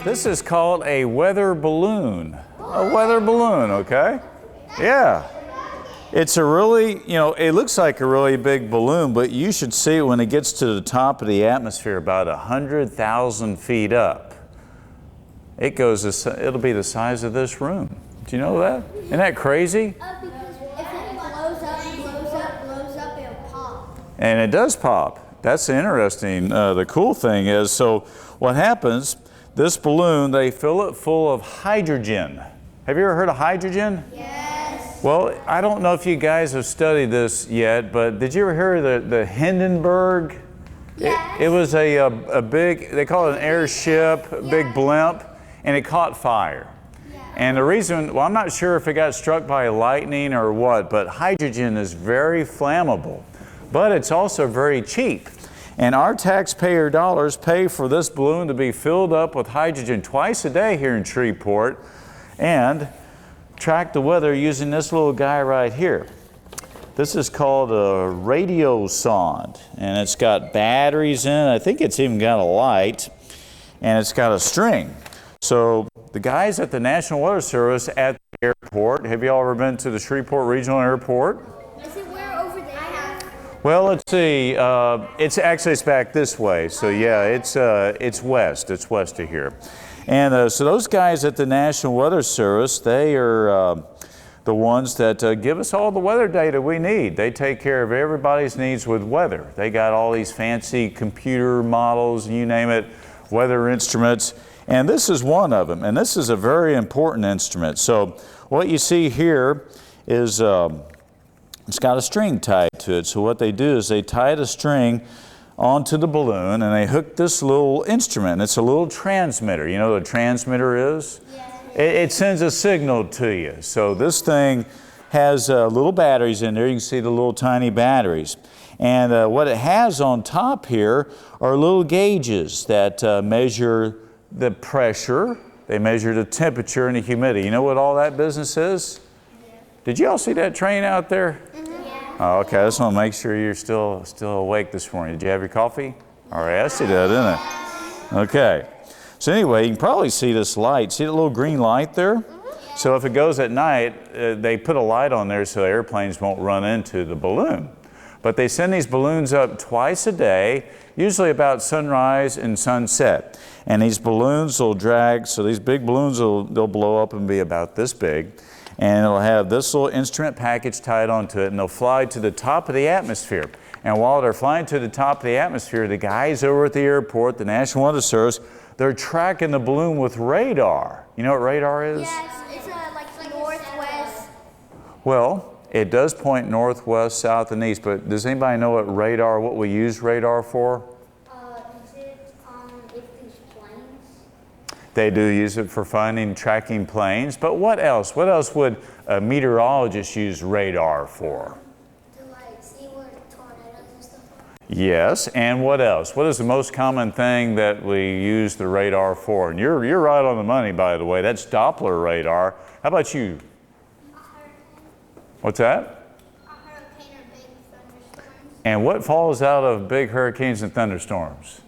This is called a weather balloon. A weather balloon, okay? Yeah. It's a really, it looks like a really big balloon, but you should see it when it gets to the top of the atmosphere, about 100,000 feet up. It'll be the size of this room. Do you know that? Isn't that crazy? Because if it blows up, it'll pop. And it does pop. That's interesting. The cool thing is, so what happens, this balloon, they fill it full of hydrogen. Have you ever heard of hydrogen? Yes. Well, I don't know if you guys have studied this yet, but did you ever hear of the Hindenburg? Yes. It was a big, they call it an airship, a big blimp, and it caught fire. Yeah. And the reason, well, I'm not sure if it got struck by lightning or what, but hydrogen is very flammable, but it's also very cheap. And our taxpayer dollars pay for this balloon to be filled up with hydrogen twice a day here in Shreveport and track the weather using this little guy right here. This is called a radiosonde, and it's got batteries in it. I think it's even got a light, and it's got a string. So the guys at the National Weather Service at the airport, have you all ever been to the Shreveport Regional Airport? Is it where over there? I have. Well, let's see. It's back this way. So yeah, it's west. It's west of here. And so those guys at the National Weather Service, they are the ones that give us all the weather data we need. They take care of everybody's needs with weather. They got all these fancy computer models, you name it, weather instruments. And this is one of them. And this is a very important instrument. So what you see here is it's got a string tied to it. So what they do is they tie the string onto the balloon and they hook this little instrument. It's a little transmitter. You know what a transmitter is? Yes. It sends a signal to you. So this thing has little batteries in there. You can see the little tiny batteries. And what it has on top here are little gauges that measure the pressure. They measure the temperature and the humidity. You know what all that business is? Yeah. Did you all see that train out there? Oh, okay, I just want to make sure you're still awake this morning. Did you have your coffee? All right, I see that, didn't I? Okay. So anyway, you can probably see this light. See the little green light there? So if it goes at night, they put a light on there so airplanes won't run into the balloon. But they send these balloons up twice a day, usually about sunrise and sunset. And these balloons will drag, so these big balloons, they'll blow up and be about this big. And it'll have this little instrument package tied onto it, and they'll fly to the top of the atmosphere. And while they're flying to the top of the atmosphere, the guys over at the airport, the National Weather Service, they're tracking the balloon with radar. You know what radar is? Yes, it's like northwest. Well, it does point northwest, south, and east, but does anybody know what we use radar for? Is it if these planes? They do use it for tracking planes, but what else? What else would a meteorologist use radar for? To see where tornadoes and stuff are. Yes, and what else? What is the most common thing that we use the radar for? And you're right on the money, by the way. That's Doppler radar. How about you? A hurricane. What's that? A hurricane or big thunderstorms. And what falls out of big hurricanes and thunderstorms?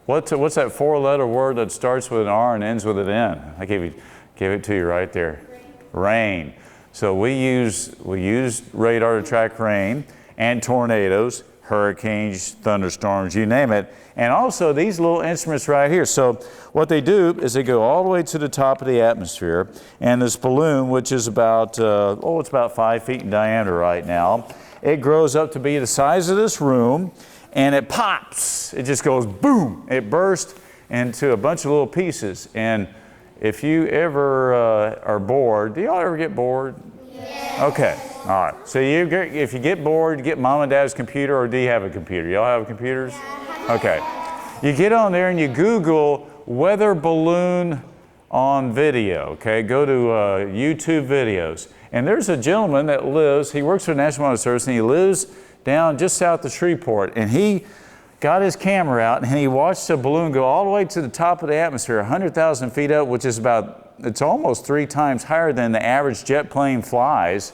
What's that four-letter word that starts with an R and ends with an N? I gave it to you right there. Rain. So we use radar to track rain and tornadoes, hurricanes, thunderstorms, you name it. And also these little instruments right here. So what they do is they go all the way to the top of the atmosphere, and this balloon, which is about, it's about 5 feet in diameter right now, it grows up to be the size of this room, and it pops. It just goes boom. It bursts into a bunch of little pieces. And if you ever are bored, do y'all ever get bored? Yes. Okay, all right. So if you get bored, you get mom and dad's computer, or do you have a computer? Y'all have computers? Yeah. Okay. You get on there and you Google weather balloon on video, okay? Go to YouTube videos. And there's a gentleman that he works for the National Weather Service, and he lives down just south of Shreveport, and he got his camera out and he watched the balloon go all the way to the top of the atmosphere, 100,000 feet up, which is it's almost 3 times higher than the average jet plane flies.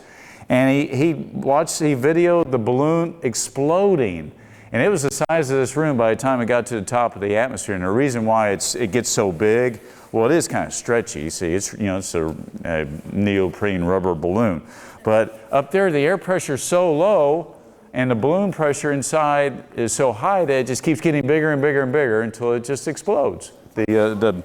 And he videoed the balloon exploding. And it was the size of this room by the time it got to the top of the atmosphere. And the reason why it gets so big, well, it is kind of stretchy. You see, it's, it's a neoprene rubber balloon. But up there, the air pressure is so low, and the balloon pressure inside is so high that it just keeps getting bigger and bigger and bigger until it just explodes. The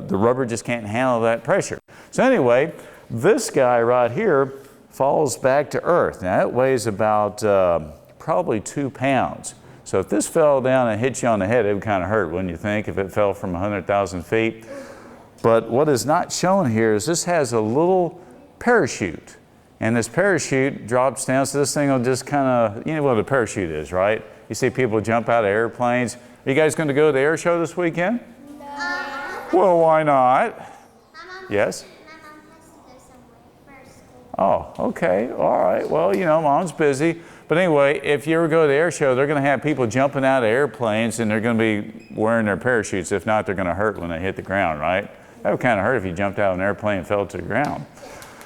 rubber just can't handle that pressure. So anyway, this guy right here falls back to Earth. Now, it weighs about probably 2 pounds. So if this fell down and hit you on the head, it would kind of hurt, wouldn't you think, if it fell from 100,000 feet? But what is not shown here is this has a little parachute. And this parachute drops down, so this thing will just kind of, you know what a parachute is, right? You see people jump out of airplanes. Are you guys going to go to the air show this weekend? No. Well, why not? Yes? My mom has to go somewhere first. Oh, okay. All right. Well, Mom's busy. But anyway, if you ever go to the air show, they're going to have people jumping out of airplanes, and they're going to be wearing their parachutes. If not, they're going to hurt when they hit the ground, right? That would kind of hurt if you jumped out of an airplane and fell to the ground.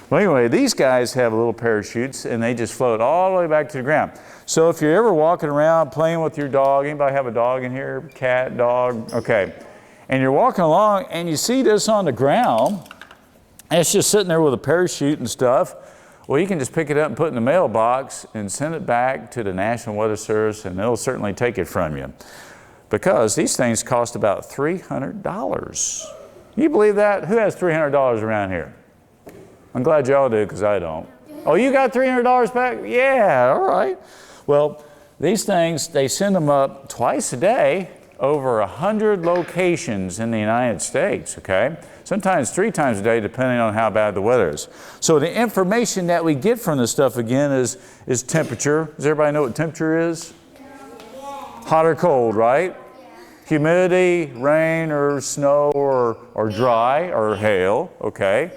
Well, anyway, these guys have little parachutes, and they just float all the way back to the ground. So if you're ever walking around playing with your dog, anybody have a dog in here? Cat, dog? Okay. And you're walking along, and you see this on the ground, and it's just sitting there with a parachute and stuff. Well, you can just pick it up and put it in the mailbox and send it back to the National Weather Service, and they'll certainly take it from you. Because these things cost about $300. You believe that? Who has $300 around here? I'm glad y'all do, because I don't. Oh, you got $300 back? Yeah, all right. Well, these things, they send them up twice a day over 100 locations in the United States, okay? Sometimes 3 times a day, depending on how bad the weather is. So the information that we get from this stuff, again, is temperature. Does everybody know what temperature is? Hot or cold, right? Humidity, rain or snow or dry or hail, okay?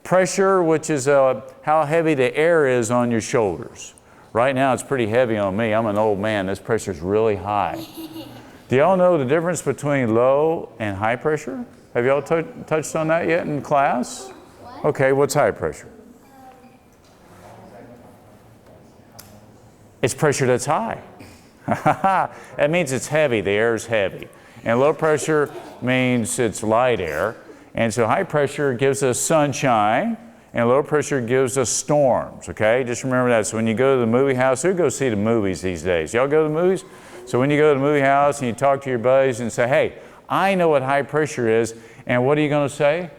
Pressure, which is how heavy the air is on your shoulders. Right now, it's pretty heavy on me. I'm an old man. This pressure is really high. Do y'all know the difference between low and high pressure? Have y'all touched on that yet in class? What? Okay, what's high pressure? It's pressure that's high. That means it's heavy. The air is heavy. And low pressure means it's light air. And so high pressure gives us sunshine, and low pressure gives us storms, okay? Just remember that. So when you go to the movie house, who goes see the movies these days? Y'all go to the movies? So when you go to the movie house and you talk to your buddies and say, hey, I know what high pressure is, and what are you going to say?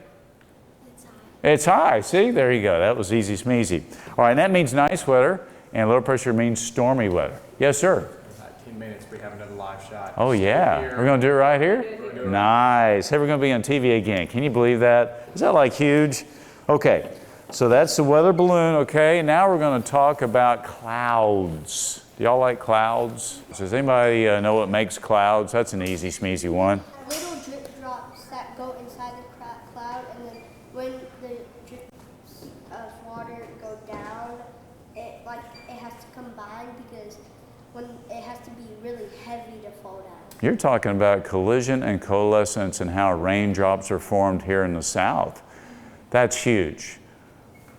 It's high. It's high. See? There you go. That was easy smeezy. All right, and that means nice weather, and low pressure means stormy weather. Yes, sir? In about 10 minutes, we have another live shot. Oh, yeah. We're going to do it right here? Nice. Hey, we're going to be on TV again. Can you believe that? Is that like huge? Okay. So that's the weather balloon, okay? Now we're going to talk about clouds. Do y'all like clouds? Does anybody know what makes clouds? That's an easy smeezy one. Little drip drops that go inside the cloud, and then when the drips of water go down, it has to combine because when it has to be really heavy to fall down. You're talking about collision and coalescence and how raindrops are formed here in the South. That's huge.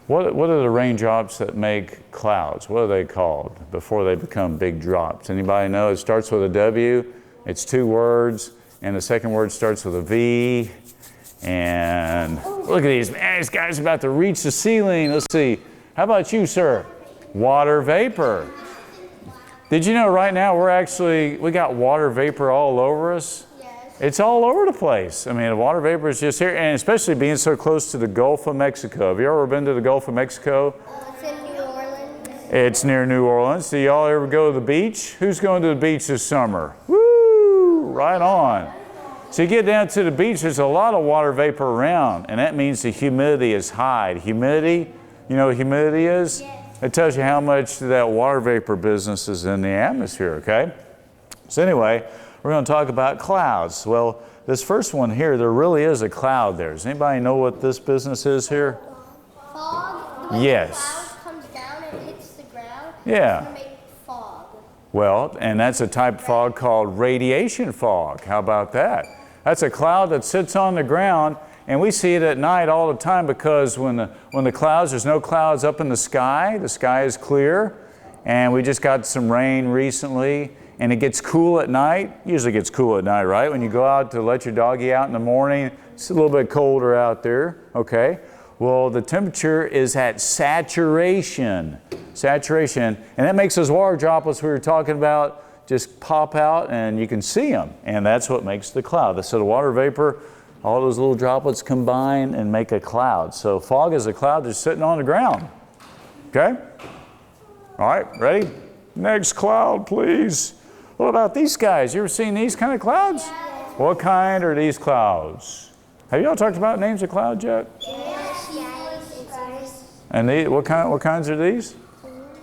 What are the raindrops that make clouds? What are they called before they become big drops? Anybody know? It starts with a W. It's 2 words. And the second word starts with a V. And look at these. Man, this guy's about to reach the ceiling. Let's see. How about you, sir? Water vapor. Did you know right now we got water vapor all over us? Yes. It's all over the place. I mean, the water vapor is just here, and especially being so close to the Gulf of Mexico. Have you ever been to the Gulf of Mexico? It's in New Orleans. It's near New Orleans. Do y'all ever go to the beach? Who's going to the beach this summer? Woo! Right on. So you get down to the beach, there's a lot of water vapor around, and that means the humidity is high. Humidity, you know what humidity is? Yes. It tells you how much that water vapor business is in the atmosphere, okay? So anyway, we're going to talk about clouds. Well, this first one here, there really is a cloud there. Does anybody know what this business is here? Fog. When Yes. the cloud comes down and hits the ground, Yeah. it's going to make fog. Well, and that's a type of fog called radiation fog. How about that? That's a cloud that sits on the ground, and we see it at night all the time because when the clouds, there's no clouds up in the sky is clear, and we just got some rain recently, and it gets cool at night. Usually gets cool at night, right? When you go out to let your doggy out in the morning, it's a little bit colder out there, okay? Well, the temperature is at saturation, and that makes those water droplets we were talking about just pop out, and you can see them, and that's what makes the cloud. So the water vapor, all those little droplets combine and make a cloud. So fog is a cloud that's sitting on the ground, okay? All right, ready? Next cloud, please. What about these guys? You ever seen these kind of clouds? What kind are these clouds? Have you all talked about names of clouds yet? And what kinds are these?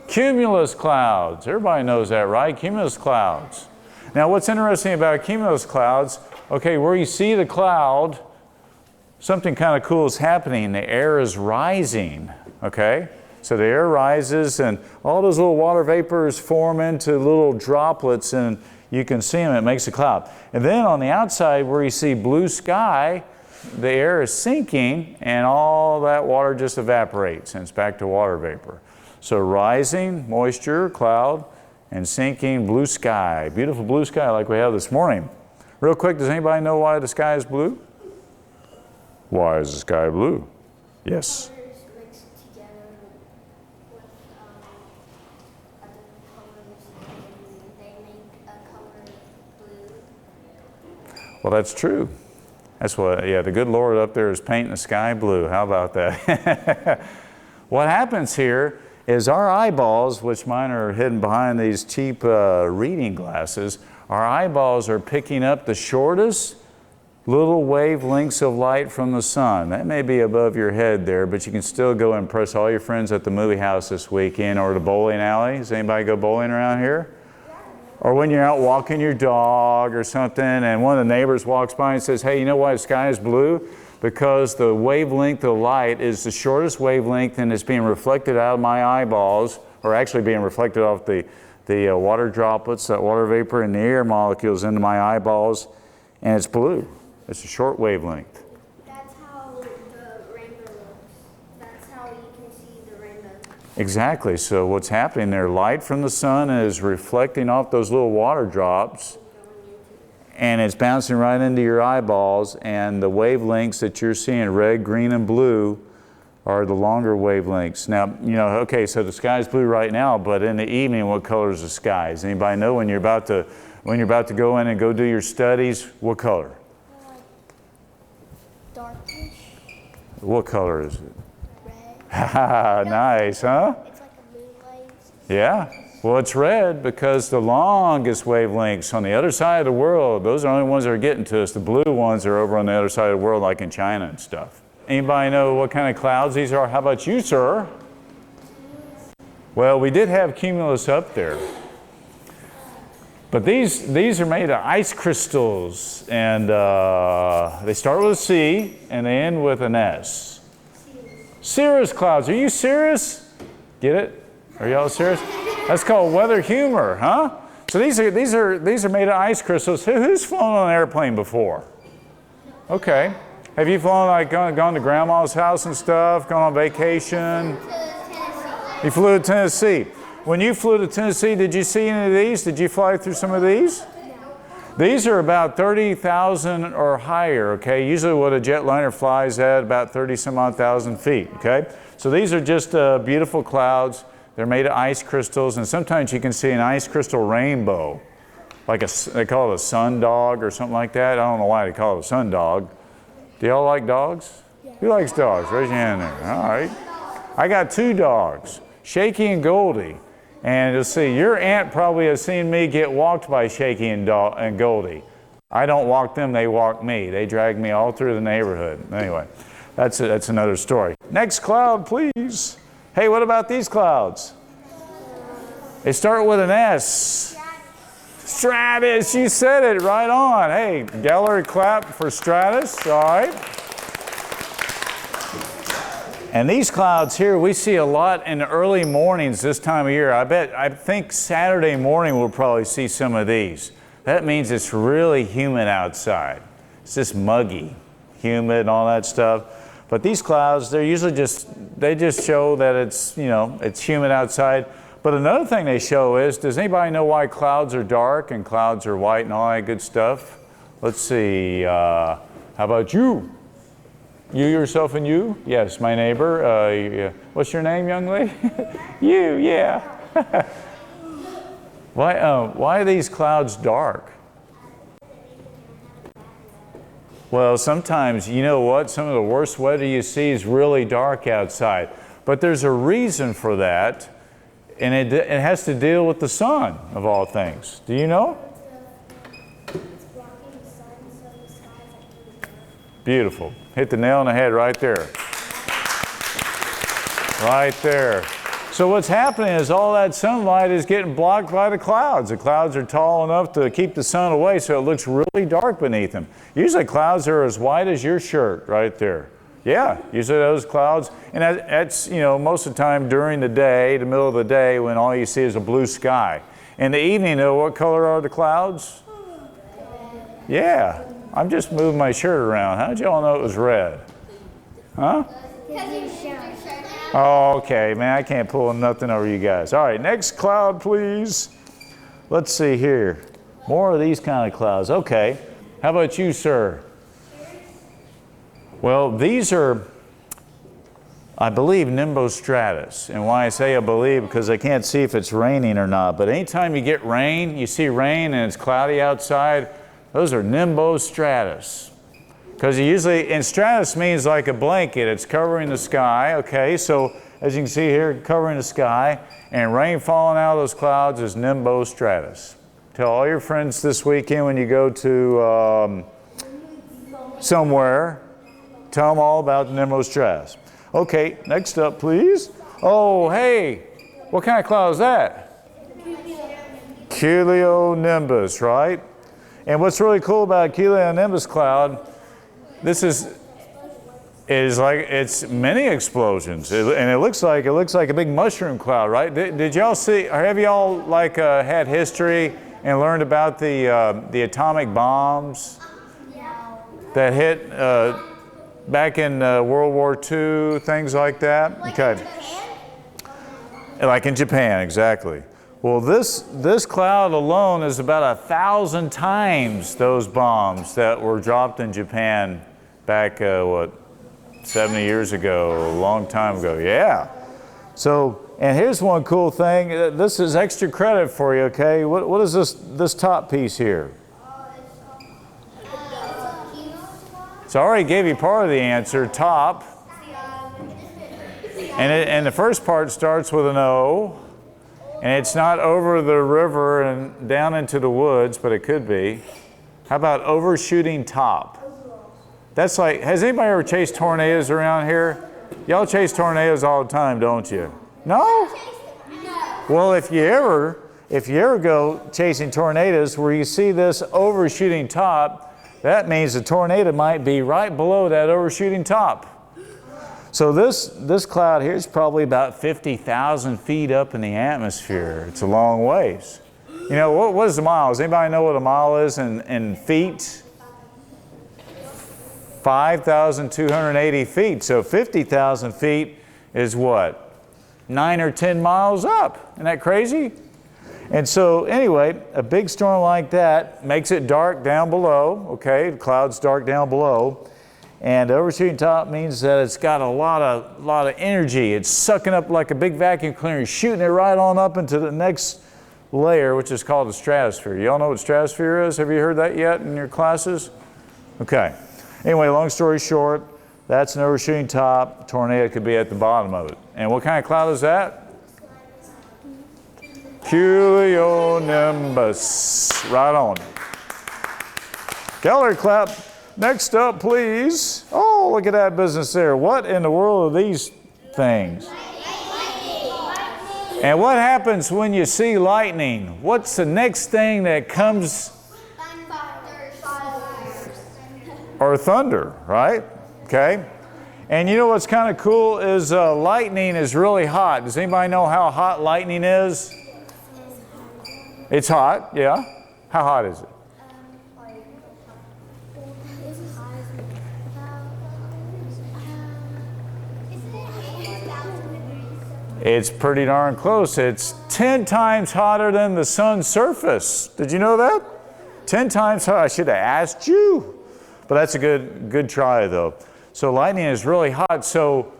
Cumulus clouds. Everybody knows that, right? Cumulus clouds. Now, what's interesting about cumulus clouds, okay, where you see the cloud, something kind of cool is happening. The air is rising, okay? So the air rises, and all those little water vapors form into little droplets, and you can see them. It makes a cloud. And then on the outside, where you see blue sky, the air is sinking, and all that water just evaporates, and it's back to water vapor. So rising, moisture, cloud, and sinking, blue sky. Beautiful blue sky like we have this morning. Real quick, does anybody know why the sky is blue? Why is the sky blue? Yes. Colors mixed together with other colors, and they make a color blue. Well, that's true. That's what, yeah, the good Lord up there is painting the sky blue. How about that? What happens here is our eyeballs, which mine are hidden behind these cheap reading glasses, our eyeballs are picking up the shortest little wavelengths of light from the sun. That may be above your head there, but you can still go impress all your friends at the movie house this weekend or the bowling alley. Does anybody go bowling around here? Or when you're out walking your dog or something and one of the neighbors walks by and says, hey, you know why the sky is blue? Because the wavelength of light is the shortest wavelength and it's being reflected out of my eyeballs, or actually being reflected off the water droplets, that water vapor and the air molecules into my eyeballs, and it's blue. It's a short wavelength. That's how the rainbow looks. That's how you can see the rainbow. Exactly. So what's happening there, light from the sun is reflecting off those little water drops, and it's bouncing right into your eyeballs, and the wavelengths that you're seeing, red, green, and blue, are the longer wavelengths. Now, you know, okay, so the sky's blue right now, but in the evening, what color is the sky? Does anybody know when you're about to go in and go do your studies, what color? Darkish. What color is it? Red. Haha, nice, huh? It's like a moonlight. Yeah. Well, it's red because the longest wavelengths on the other side of the world, those are the only ones that are getting to us. The blue ones are over on the other side of the world, like in China and stuff. Anybody know what kind of clouds these are? How about you, sir? Well, we did have cumulus up there. But these are made of ice crystals, and they start with a C and they end with an S. Cirrus clouds. Are you serious? Get it? Are y'all serious? That's called weather humor, huh? So these are made of ice crystals. Who's flown on an airplane before? Okay. Have you flown, like gone to grandma's house and stuff? Gone on vacation? You flew to Tennessee. When you flew to Tennessee, did you see any of these? Did you fly through some of these? These are about 30,000 or higher, okay? Usually what a jetliner flies at about 30 some odd thousand feet, okay? So these are just beautiful clouds. They're made of ice crystals, and sometimes you can see an ice crystal rainbow. Like they call it a sun dog or something like that. I don't know why they call it a sun dog. Do y'all like dogs? Who likes dogs? Raise your hand there. All right. I got 2 dogs, Shaky and Goldie. And you'll see, your aunt probably has seen me get walked by Shaky and Goldie. I don't walk them, they walk me. They drag me all through the neighborhood. Anyway, that's another story. Next cloud, please. Hey, what about these clouds? They start with an S. Stratus, you said it right on. Hey, gallery clap for Stratus, all right. And these clouds here, we see a lot in the early mornings this time of year. I think Saturday morning we'll probably see some of these. That means it's really humid outside. It's just muggy, humid and all that stuff. But these clouds, they're usually they just show that it's, you know, it's humid outside. But another thing they show is, does anybody know why clouds are dark and clouds are white and all that good stuff? Let's see, how about you? You, yourself, and you? Yes, my neighbor. What's your name, young lady? You, yeah. Why are these clouds dark? Well, sometimes, you know what? Some of the worst weather you see is really dark outside. But there's a reason for that, and it has to deal with the sun, of all things. Do you know? Beautiful. Hit the nail on the head right there. Right there. So what's happening is all that sunlight is getting blocked by the clouds. The clouds are tall enough to keep the sun away, so it looks really dark beneath them. Usually clouds are as white as your shirt right there. Yeah, usually those clouds, and that's, you know, most of the time during the day, the middle of the day, when all you see is a blue sky. In the evening, though, what color are the clouds? Yeah, I'm just moving my shirt around. How did y'all know it was red? Huh? Oh, okay, man, I can't pull nothing over you guys. All right, next cloud, please. Let's see here. More of these kind of clouds. Okay, how about you, sir? Well, these are, I believe, NIMBOSTRATUS. And why I say I believe, because I can't see if it's raining or not. But anytime you get rain, you see rain and it's cloudy outside, those are NIMBOSTRATUS. Because usually, and stratus means like a blanket, it's covering the sky, okay? So, as you can see here, covering the sky, and rain falling out of those clouds is NIMBOSTRATUS. Tell all your friends this weekend when you go to somewhere, tell them all about NIMBOSTRATUS. Okay, next up, please. Oh, hey, what kind of cloud is that? CUMULONIMBUS, right? And what's really cool about a CUMULONIMBUS cloud, this is like, it's many explosions, and it looks like a big mushroom cloud, right? Did y'all see, or have y'all like had history and learned about the atomic bombs that hit back in World War II, things like that? Okay. Like in Japan, exactly. Well, this cloud alone is about 1,000 times those bombs that were dropped in Japan back, 70 years ago, a long time ago. Yeah. So, and here's one cool thing. This is extra credit for you, okay? What is this top piece here? So I already gave you part of the answer, top. And the first part starts with an O. And it's not over the river and down into the woods, but it could be. How about overshooting top? That's like, has anybody ever chased tornadoes around here? Y'all chase tornadoes all the time, don't you? No? Well, if you ever go chasing tornadoes where you see this overshooting top, that means the tornado might be right below that overshooting top. So this cloud here is probably about 50,000 feet up in the atmosphere. It's a long ways. You know, what is a mile? Does anybody know what a mile is in feet? 5,280 feet. So 50,000 feet is what? 9 or 10 miles up. Isn't that crazy? And so anyway, a big storm like that makes it dark down below, okay? The cloud's dark down below. And overshooting top means that it's got a lot of energy. It's sucking up like a big vacuum cleaner, shooting it right on up into the next layer, which is called the stratosphere. Y'all know what stratosphere is? Have you heard that yet in your classes? Okay. Anyway, long story short, that's an overshooting top. Tornado could be at the bottom of it. And what kind of cloud is that? Cumulonimbus. Right on. Keller clap. Next up, please. Oh, look at that business there. What in the world are these things? And what happens when you see lightning? What's the next thing that comes? Or thunder, right? Okay. And you know what's kind of cool is lightning is really hot. Does anybody know how hot lightning is? It's hot, yeah. How hot is it? It's pretty darn close. It's 10 times hotter than the sun's surface. Did you know that? 10 times hotter. I should have asked you. But that's a good try, though. So lightning is really hot. So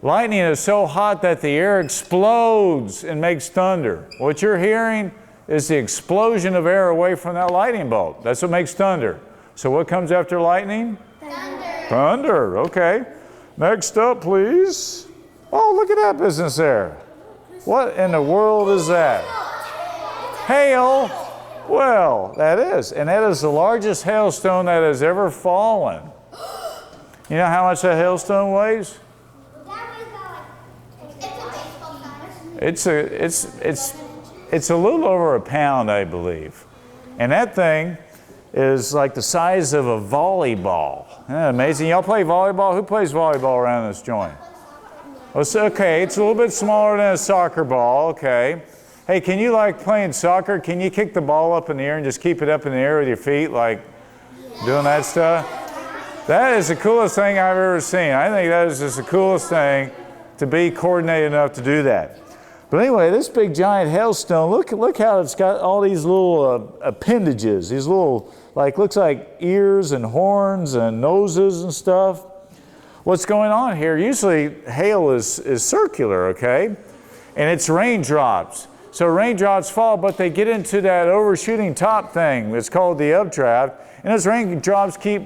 lightning is so hot that the air explodes and makes thunder. What you're hearing is the explosion of air away from that lightning bolt. That's what makes thunder. So what comes after lightning? Thunder. Thunder, okay. Next up, please. Oh, look at that business there. What in the world is that? Hail. Well, that is. And that is the largest hailstone that has ever fallen. You know how much that hailstone weighs? It's a little over a pound, I believe. And that thing is like the size of a volleyball. Isn't that amazing? Y'all play volleyball? Who plays volleyball around this joint? Oh, it's okay, it's a little bit smaller than a soccer ball, okay. Hey, can you like playing soccer? Can you kick the ball up in the air and just keep it up in the air with your feet, like doing that stuff? That is the coolest thing I've ever seen. I think that is just the coolest thing to be coordinated enough to do that. But anyway, this big giant hailstone, look how it's got all these little appendages, these little, looks like ears and horns and noses and stuff. What's going on here? Usually hail is circular, okay? And it's raindrops. So raindrops fall, but they get into that overshooting top thing. It's called the updraft. And those raindrops keep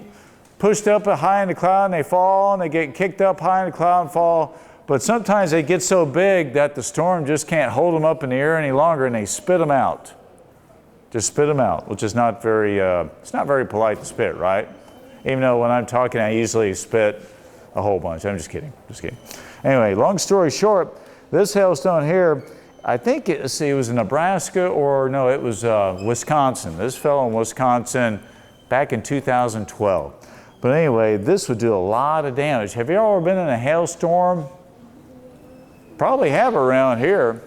pushed up high in the cloud and they fall, and they get kicked up high in the cloud and fall. But sometimes they get so big that the storm just can't hold them up in the air any longer, and they spit them out. Just spit them out, which is not very, it's not very polite to spit, right? Even though when I'm talking, I usually spit a whole bunch. I'm just kidding, just kidding. Anyway, long story short, this hailstone here, I think it was in Nebraska, or no, it was Wisconsin. This fell in Wisconsin back in 2012. But anyway, this would do a lot of damage. Have you ever been in a hailstorm? Probably have around here.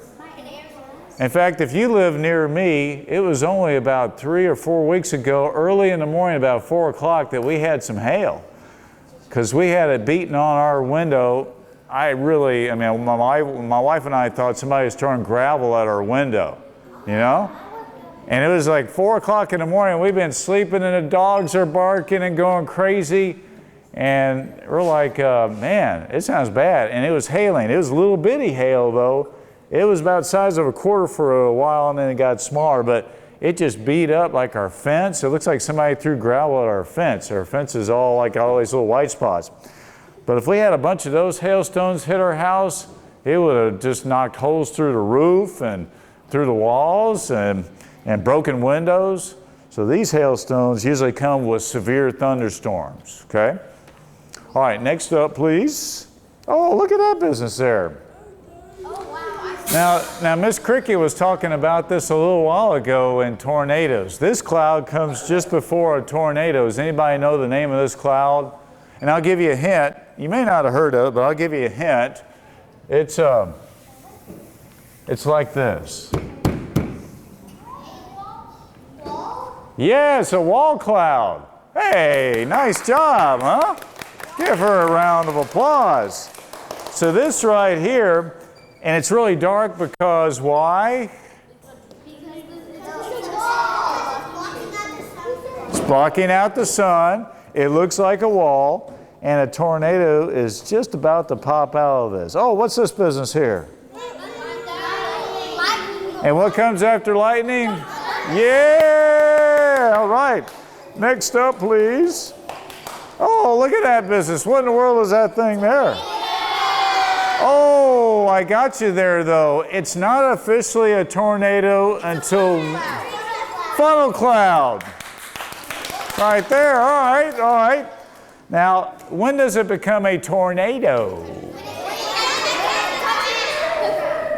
In fact, if you live near me, it was only about 3 or 4 weeks ago, early in the morning, about 4 o'clock, that we had some hail. Because we had it beating on our window. My wife and I thought somebody was throwing gravel at our window, you know? And it was like 4 o'clock in the morning. We've been sleeping and the dogs are barking and going crazy. And we're like, man, it sounds bad. And it was hailing. It was a little bitty hail, though. It was about the size of a quarter for a while, and then it got smaller. But it just beat up like our fence. It looks like somebody threw gravel at our fence. Our fence is all like all these little white spots. But if we had a bunch of those hailstones hit our house, it would have just knocked holes through the roof and through the walls and broken windows. So these hailstones usually come with severe thunderstorms, okay? All right, next up, please. Oh, look at that business there. Now Miss Cricket was talking about this a little while ago in tornadoes. This cloud comes just before a tornado. Does anybody know the name of this cloud? And I'll give you a hint. You may not have heard of it, but I'll give you a hint. It's like this. Yeah, it's a wall cloud. Hey, nice job, huh? Give her a round of applause. So this right here, and it's really dark because why? It's blocking out the sun. It looks like a wall, and a tornado is just about to pop out of this. Oh, what's this business here? And what comes after lightning? Yeah! All right. Next up, please. Oh, look at that business. What in the world is that thing there? Oh, I got you there, though. It's not officially a tornado until funnel cloud. Right there. All right, all right. Now, when does it become a tornado?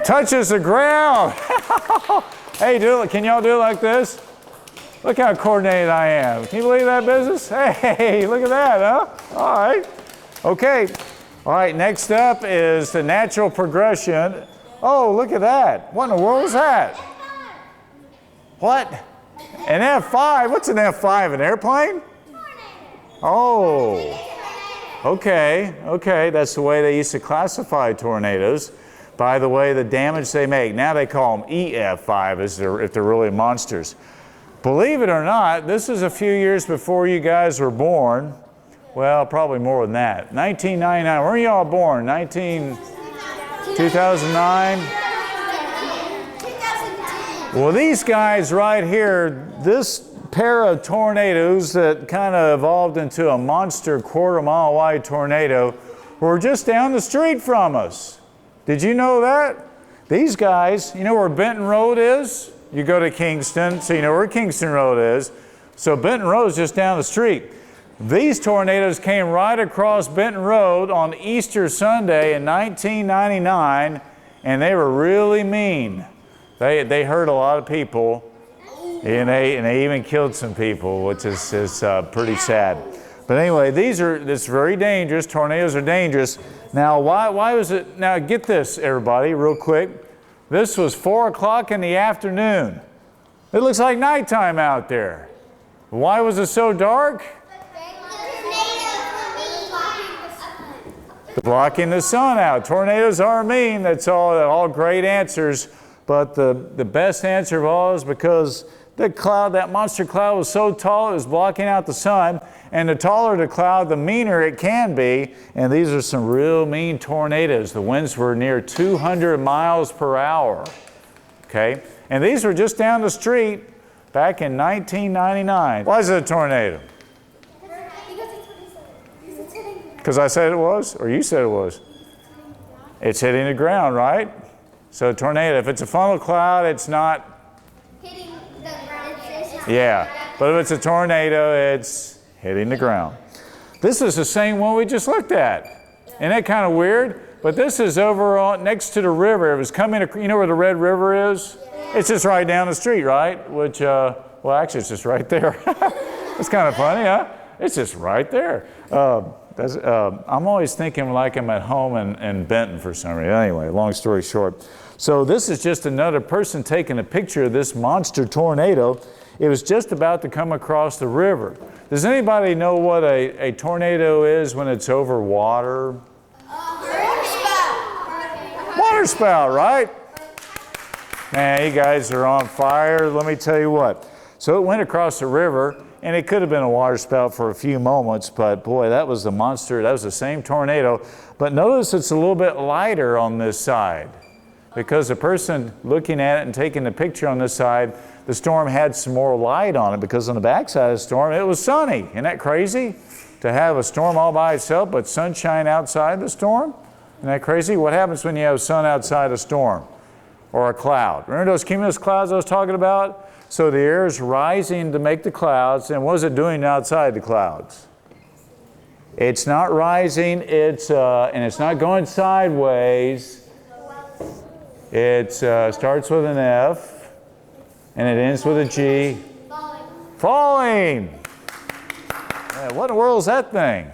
Touches the ground. Hey, can y'all do it like this? Look how coordinated I am. Can you believe that business? Hey, look at that, huh? All right. Okay. All right, next up is the natural progression. Oh, look at that. What in the world is that? What? An F5? What's an F5? An airplane? Oh. Okay. That's the way they used to classify tornadoes. by the way, the damage they make. Now they call them EF5 if they're really monsters. Believe it or not, this is a few years before you guys were born. Well, probably more than that. 1999. Where are y'all born? 2009? Well, these guys right here, this pair of tornadoes that kind of evolved into a monster quarter-mile wide tornado were just down the street from us. Did you know that? These guys, you know where Benton Road is? You go to Kingston, so you know where Kingston Road is. So Benton Road is just down the street. These tornadoes came right across Benton Road on Easter Sunday in 1999, and they were really mean. They hurt a lot of people, and they even killed some people, which is pretty sad. But anyway, it's very dangerous. Tornadoes are dangerous. Now, why was it? Now, get this, everybody, real quick. This was 4 o'clock in the afternoon. It looks like nighttime out there. Why was it so dark? Blocking the sun out. Tornadoes are mean. That's all great answers. But the best answer of all is because that monster cloud was so tall it was blocking out the sun. And the taller the cloud, the meaner it can be. And these are some real mean tornadoes. The winds were near 200 miles per hour. Okay? And these were just down the street back in 1999. Why is it a tornado? Because I said it was? Or you said it was? It's hitting the ground, right? So a tornado, if it's a funnel cloud, it's not hitting the ground. Yeah, but if it's a tornado, it's hitting the ground. This is the same one we just looked at. Isn't that kind of weird? But this is over next to the river. It was coming, you know where the Red River is? It's just right down the street, right? Which, well, actually, it's just right there. It's kind of funny, huh? It's just right there. I'm always thinking like I'm at home in Benton for some reason. Anyway, long story short. So this is just another person taking a picture of this monster tornado. It was just about to come across the river. Does anybody know what a tornado is when it's over water? Water spout, right? Man, you guys are on fire. Let me tell you what. So it went across the river, and it could have been a water spout for a few moments, but boy, that was the monster. That was the same tornado. But notice it's a little bit lighter on this side because the person looking at it and taking the picture on this side, the storm had some more light on it because on the backside of the storm, it was sunny. Isn't that crazy? To have a storm all by itself, but sunshine outside the storm? Isn't that crazy? What happens when you have sun outside a storm or a cloud? Remember those cumulus clouds I was talking about? So the air is rising to make the clouds, and what is it doing outside the clouds? It's not rising, and it's not going sideways. It starts with an F, and it ends with a G. Falling. Yeah, what in the world is that thing?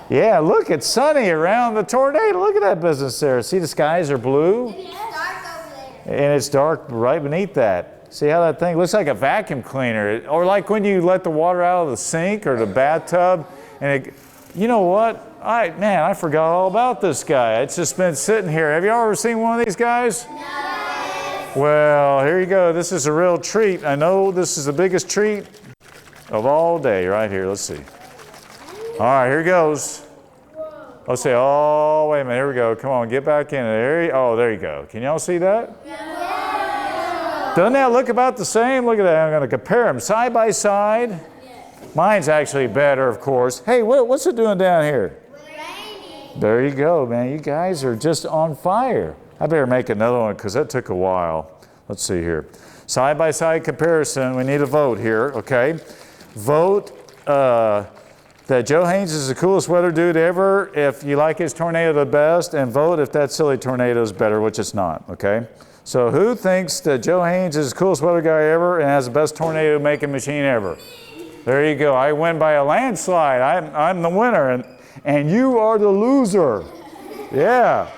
Yeah, look, it's sunny around the tornado. Look at that business there. See, the skies are blue? And it's dark right beneath that. See how that thing looks like a vacuum cleaner, or like when you let the water out of the sink or the bathtub, and you know what? I forgot all about this guy. It's just been sitting here. Have you ever seen one of these guys? No. Well, here you go. This is a real treat. I know this is the biggest treat of all day right here. Let's see. All right, here goes. Let's see. Oh, wait a minute. Here we go. Come on, get back in it. There you go. Can y'all see that? Yeah. Doesn't that look about the same? Look at that. I'm going to compare them side by side. Yeah. Mine's actually better, of course. Hey, what's it doing down here? Raining. There you go, man. You guys are just on fire. I better make another one because that took a while. Let's see here. Side by side comparison. We need a vote here, okay? Vote that Joe Haynes is the coolest weather dude ever if you like his tornado the best, and vote if that silly tornado is better, which it's not, okay? So who thinks that Joe Haynes is the coolest weather guy ever and has the best tornado making machine ever? There you go. I win by a landslide. I'm the winner, and you are the loser. Yeah.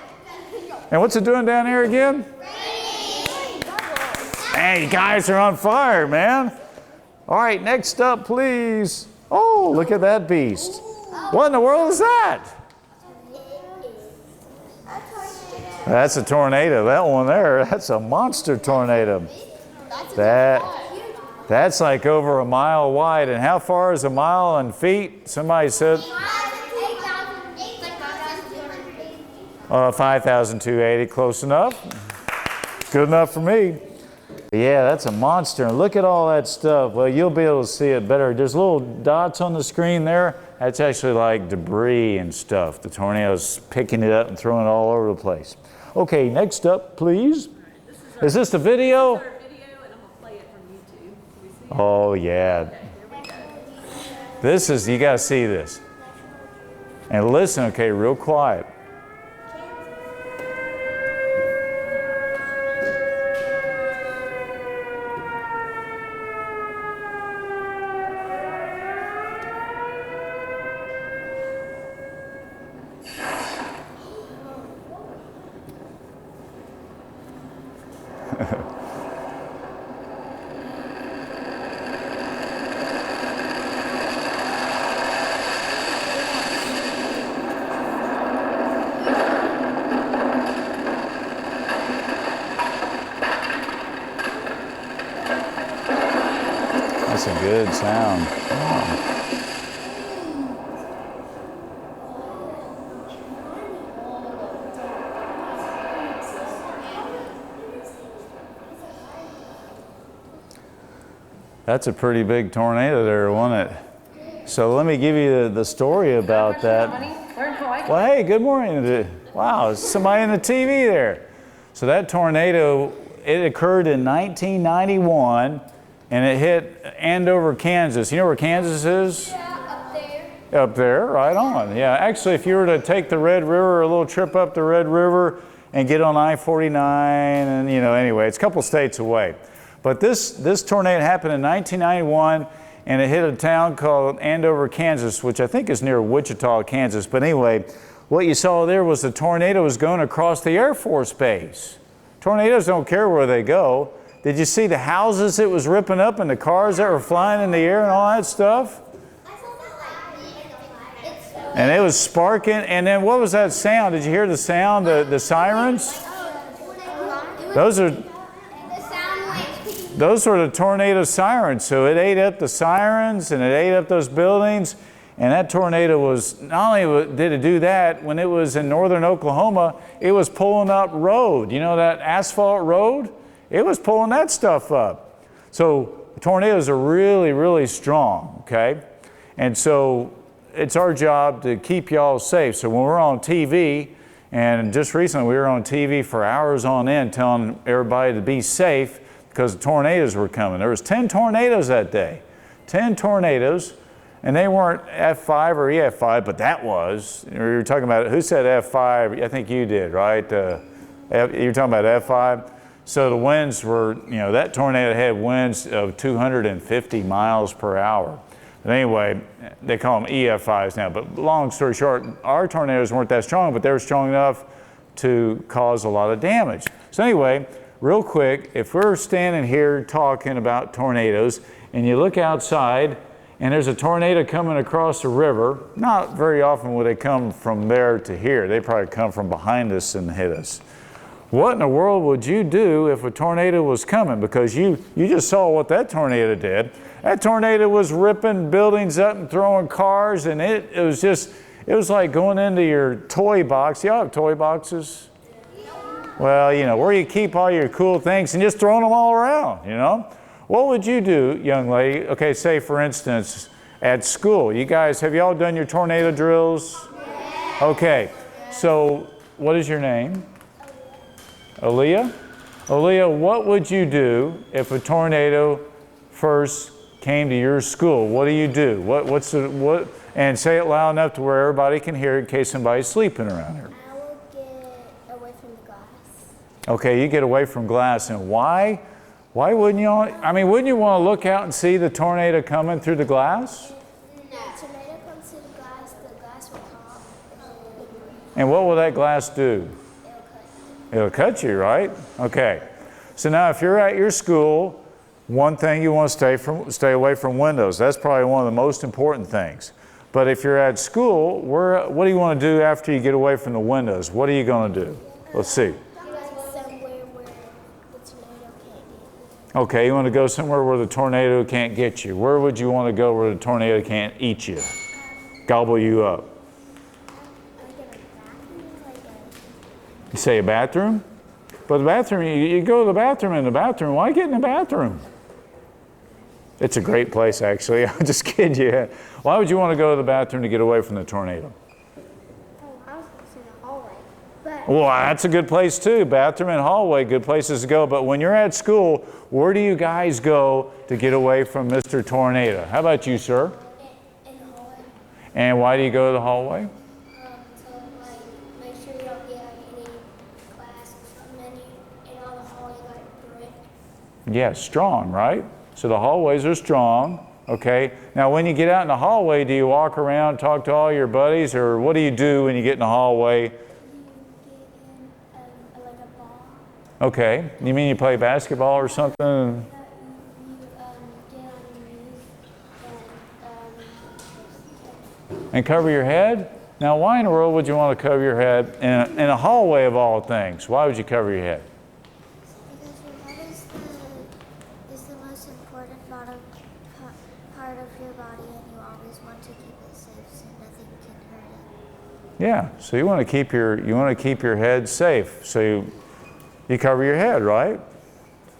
And what's it doing down here again? Hey, you guys are on fire, man. All right, next up, please. Oh, look at that beast. What in the world is that? That's a tornado. That one there, that's a monster tornado. That's like over a mile wide. And how far is a mile in feet? Somebody said 5,280. Close enough. Good enough for me. Yeah, that's a monster. And look at all that stuff. Well, you'll be able to see it better. There's little dots on the screen there. That's actually like debris and stuff. The tornado's picking it up and throwing it all over the place. Okay, next up, please. Is this the video? This is our video, and I'm going to play it from YouTube. Can we see it? Oh, yeah. Okay, here we go. This is, you got to see this. And listen, okay, real quiet. That's a good sound. Wow. That's a pretty big tornado there, wasn't it? So let me give you the story about that. Well, hey, good morning. Wow, there's somebody in the TV there. So that tornado, it occurred in 1991, and it hit Andover, Kansas. You know where Kansas is? Yeah, up there. Up there, right on. Yeah, actually, if you were to take the Red River, a little trip up the Red River, and get on I-49, and anyway, it's a couple states away. But this tornado happened in 1991, and it hit a town called Andover, Kansas, which I think is near Wichita, Kansas. But anyway, what you saw there was the tornado was going across the Air Force Base. Tornadoes don't care where they go. Did you see the houses it was ripping up and the cars that were flying in the air and all that stuff? And it was sparking. And then what was that sound? Did you hear the sound, the sirens? Those were the tornado sirens. So it ate up the sirens and it ate up those buildings. And that tornado was, not only did it do that, when it was in northern Oklahoma, it was pulling up road. You know that asphalt road? It was pulling that stuff up. So tornadoes are really, really strong, okay? And so it's our job to keep y'all safe. So when we're on TV, and just recently we were on TV for hours on end telling everybody to be safe because the tornadoes were coming. There was 10 tornadoes that day, 10 tornadoes. And they weren't F5 or EF5, but that was. You were talking about, who said F5? I think you did, right? You were talking about F5? So the winds were, that tornado had winds of 250 miles per hour. But anyway, they call them EF5s now. But long story short, our tornadoes weren't that strong, but they were strong enough to cause a lot of damage. So anyway, real quick, if we're standing here talking about tornadoes, and you look outside, and there's a tornado coming across the river, not very often would they come from there to here. They probably come from behind us and hit us. What in the world would you do if a tornado was coming? Because you just saw what that tornado did. That tornado was ripping buildings up and throwing cars, and it was like going into your toy box. Y'all have toy boxes? Well, where you keep all your cool things and just throwing them all around, What would you do, young lady? Okay, say for instance, at school. You guys, have y'all done your tornado drills? Yeah. Okay, so what is your name? Aaliyah? Aaliyah, what would you do if a tornado first came to your school? What do you do? What? And say it loud enough to where everybody can hear in case somebody's sleeping around here. I will get away from the glass. Okay, you get away from glass, and why? Why wouldn't you? Wouldn't you want to look out and see the tornado coming through the glass? No. The tornado comes through the glass will pop. And what will that glass do? It'll cut you. It'll cut you, right? Okay. So now if you're at your school, one thing you want to stay away from windows. That's probably one of the most important things. But if you're at school, what do you want to do after you get away from the windows? What are you going to do? Let's see. Somewhere where the tornado can't get Okay, you want to go somewhere where the tornado can't get you. Where would you want to go where the tornado can't eat you? Gobble you up. You say a bathroom? But the bathroom, you go to the bathroom in the bathroom. Why get in the bathroom? It's a great place, actually. I'm just kidding you. Why would you want to go to the bathroom to get away from the tornado? Oh, I was going to say the hallway. But Well, that's a good place too. Bathroom and hallway, good places to go. But when you're at school, where do you guys go to get away from Mr. Tornado? How about you, sir? in the hallway, And why do you go to the hallway? to like make sure you don't get like any glass and then in all the hallway like brick. Yeah, strong, right? So the hallways are strong. Okay. Now, when you get out in the hallway, do you walk around, talk to all your buddies, or what do you do when you get in the hallway? You get in like a ball. Okay. You mean you play basketball or something? You get on your knees And cover your head? Now, why in the world would you want to cover your head in a hallway of all things? Why would you cover your head? because your head is the most important part of your body, and you always want to keep it safe so nothing can hurt it. Yeah. So you want to keep your head safe. So you cover your head, right?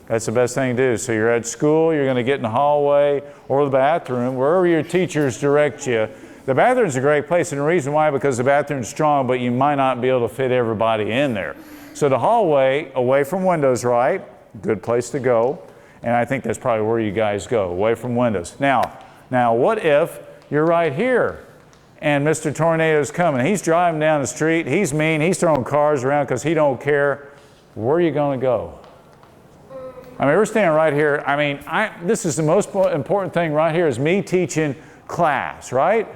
That's the best thing to do. So you're at school, you're going to get in the hallway or the bathroom, wherever your teachers direct you. The bathroom's a great place, and the reason why, because the bathroom's strong, but you might not be able to fit everybody in there. So the hallway, away from windows, right? Good place to go. And I think that's probably where you guys go, away from windows. Now what if you're right here and Mr. Tornado's coming? He's driving down the street, he's mean, he's throwing cars around because he don't care. Where are you going to go? I mean, we're standing right here. I mean, this is the most important thing right here is me teaching class, right?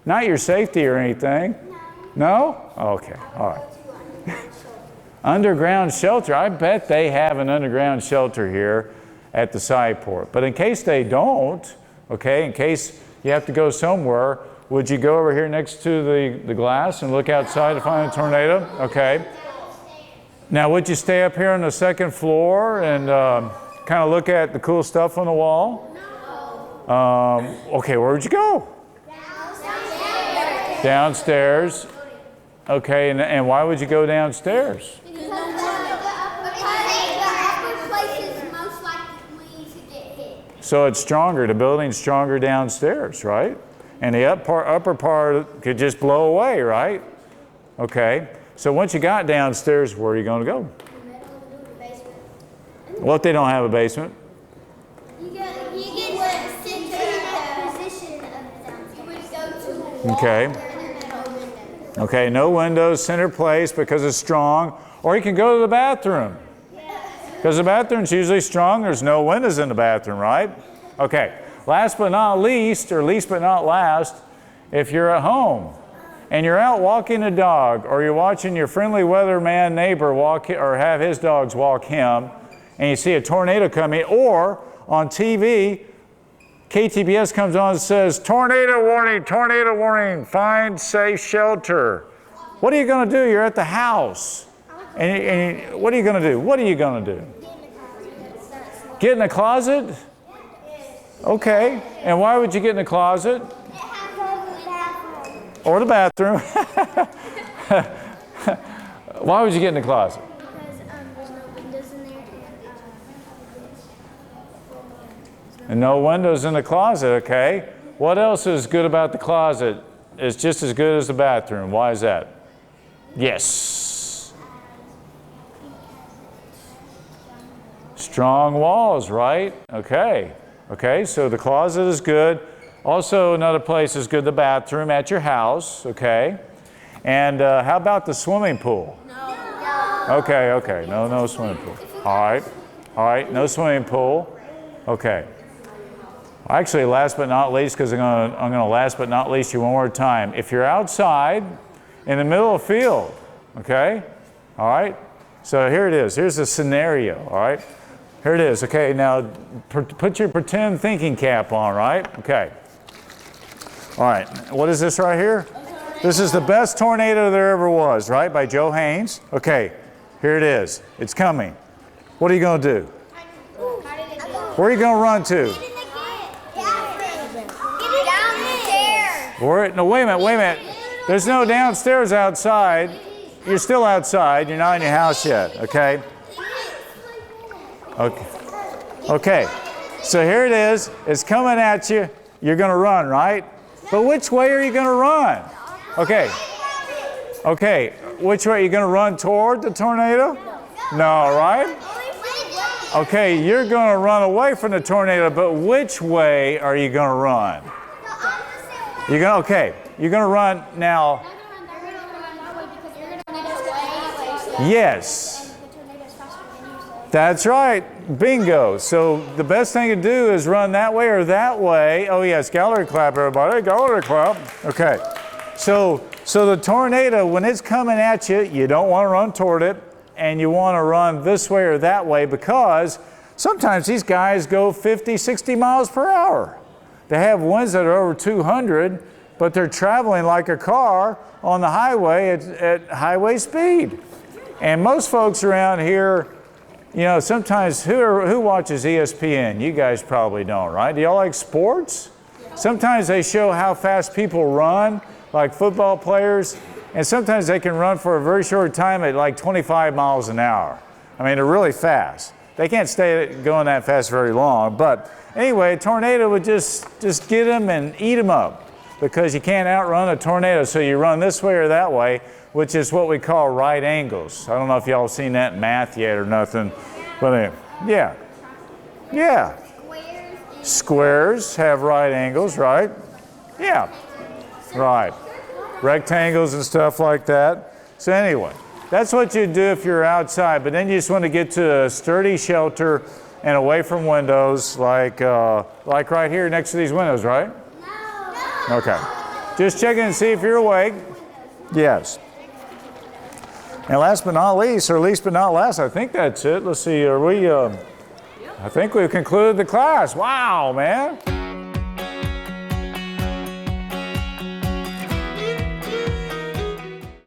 Not your safety or anything. No? Okay, all right. Underground shelter. I bet they have an underground shelter here at the side port. But in case they don't, okay, in case you have to go somewhere, would you go over here next to the glass and look outside to find a tornado? Okay. Now, would you stay up here on the second floor and kind of look at the cool stuff on the wall? No. Okay, where would you go? Downstairs. Okay, and why would you go downstairs? Because the upper place is most likely to get hit. So it's stronger. The building's stronger downstairs, right? And the upper part could just blow away, right? Okay. So once you got downstairs, where are you going to go? The basement. Well, if they don't have a basement. You get sent to the position of downstairs. You would go to the wall. Okay. Okay, no windows, center place because it's strong. Or you can go to the bathroom. Because the bathroom's usually strong. There's no windows in the bathroom, right? Okay. Last but not least, or least but not last, if you're at home and you're out walking a dog, or you're watching your friendly weatherman neighbor walk or have his dogs walk him, and you see a tornado coming, or on TV, KTBS comes on and says, tornado warning, find safe shelter. What are you going to do? You're at the house. And what are you going to do? What are you going to do? Get in the closet? Okay. And why would you get in the closet? Or the bathroom. Why would you get in the closet? Because there's no windows in there. And no windows in the closet, okay. What else is good about the closet? It's just as good as the bathroom. Why is that? Yes. Strong walls, right? Okay. Okay, so the closet is good. Also, another place is good, the bathroom at your house, okay. And how about the swimming pool? No. Okay. No swimming pool. All right, no swimming pool. Okay. Actually, last but not least, because I'm gonna last but not least you one more time. If you're outside in the middle of a field, okay, all right. So here it is. Here's a scenario. All right. Here it is. Okay. Now put your pretend thinking cap on. Right. Okay. All right. What is this right here? This is the best tornado there ever was, right? By Joe Haynes. Okay, here it is. It's coming. What are you going to do? Where are you going to run to? No, wait a minute. There's no downstairs outside. You're still outside. You're not in your house yet, okay? Okay. Okay. So here it is. It's coming at you. You're going to run, right? But which way are you going to run? Okay. Okay. Which way? Are you going to run toward the tornado? No, right? Okay, you're going to run away from the tornado, but which way are you going to run? You're going to, okay. You're going to run now. Yes. That's right. Bingo. So the best thing to do is run that way or that way. Oh yes, gallery clap, everybody. Gallery clap. Okay. So the tornado, when it's coming at you, you don't want to run toward it, and you want to run this way or that way, because sometimes these guys go 50, 60 miles per hour. They have winds that are over 200, but they're traveling like a car on the highway at highway speed. And most folks around here, you know, sometimes who watches ESPN? You guys probably don't, right? Do y'all like sports? Sometimes they show how fast people run, like football players, and sometimes they can run for a very short time at like 25 miles an hour. I mean, they're really fast. They can't stay going that fast very long, but anyway, a tornado would just get them and eat them up, because you can't outrun a tornado, so you run this way or that way, which is what we call right angles. I don't know if y'all seen that in math yet or nothing, but yeah. Yeah. Squares have right angles, right? Yeah. Right. Rectangles and stuff like that. So anyway, that's what you do if you're outside, but then you just want to get to a sturdy shelter and away from windows, like right here next to these windows, right? No. Okay. Just checking and see if you're awake. Yes. And last but not least, or least but not last, I think that's it. Let's see, I think we've concluded the class. Wow, man.